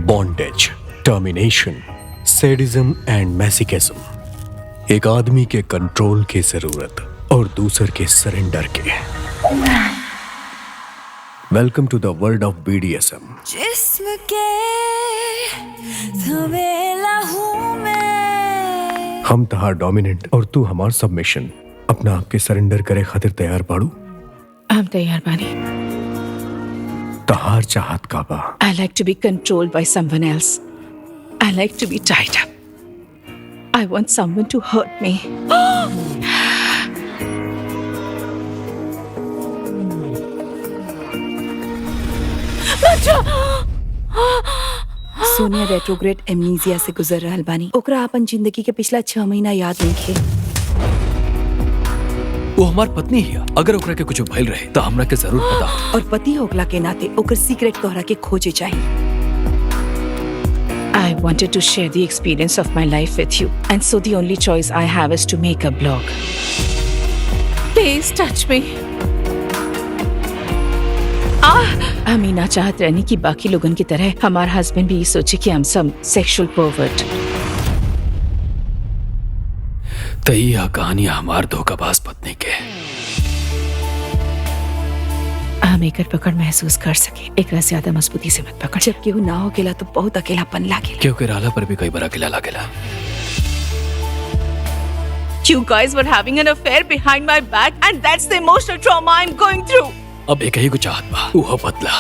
Bondage, termination, sadism and masochism. एक आदमी के कंट्रोल की जरूरत और दूसर के सरेंडर के। Welcome to the world of BDSM। जिस्म के धवेला हूँ मैं। हम तहार डोमिनेंट और तू हमार सबमिशन। अपना आपके सरेंडर करे खातिर तैयार बाड़ू? हम तैयार बानी। तहार चाहत का बा? I like to be controlled by someone else. I like to be tied up. I want someone to hurt me. Sonia retrograde amnesia से गुजर रहल बानी। ओकरा अपन जिंदगी के पिछला 6 महीना याद नइखे। वो हमार पत्नी है। अगर ओकरा के कुछ भइल रहे तो हमरा के जरूर पता। और पति होगला के नाते ओकर सीक्रेट तोहरा के खोजे चाहिए। I wanted to share the experience of my life with you, and so the only choice I have is to make a blog. Please touch me. Amina चाहत रहनी कि बाकी लोगन की तरह हमार हस्बैंड भी सोचे कि हम सब सेक्सुअल परवर्ट। तो यह कहानी हमार धोखाबाज पत्नी के। हम एकर पकड़ महसूस कर सके। एकरा ज्यादा मजबूती से मत पकड़। जब केहू ना होकेला तो बहुत अकेलापन लागेला। क्योंकि राला पर भी कई बार अकेला लागेला। You guys were having an affair behind my back, and that's the emotional trauma I'm going through. अब एक ही को चाहत बा, वो बदला।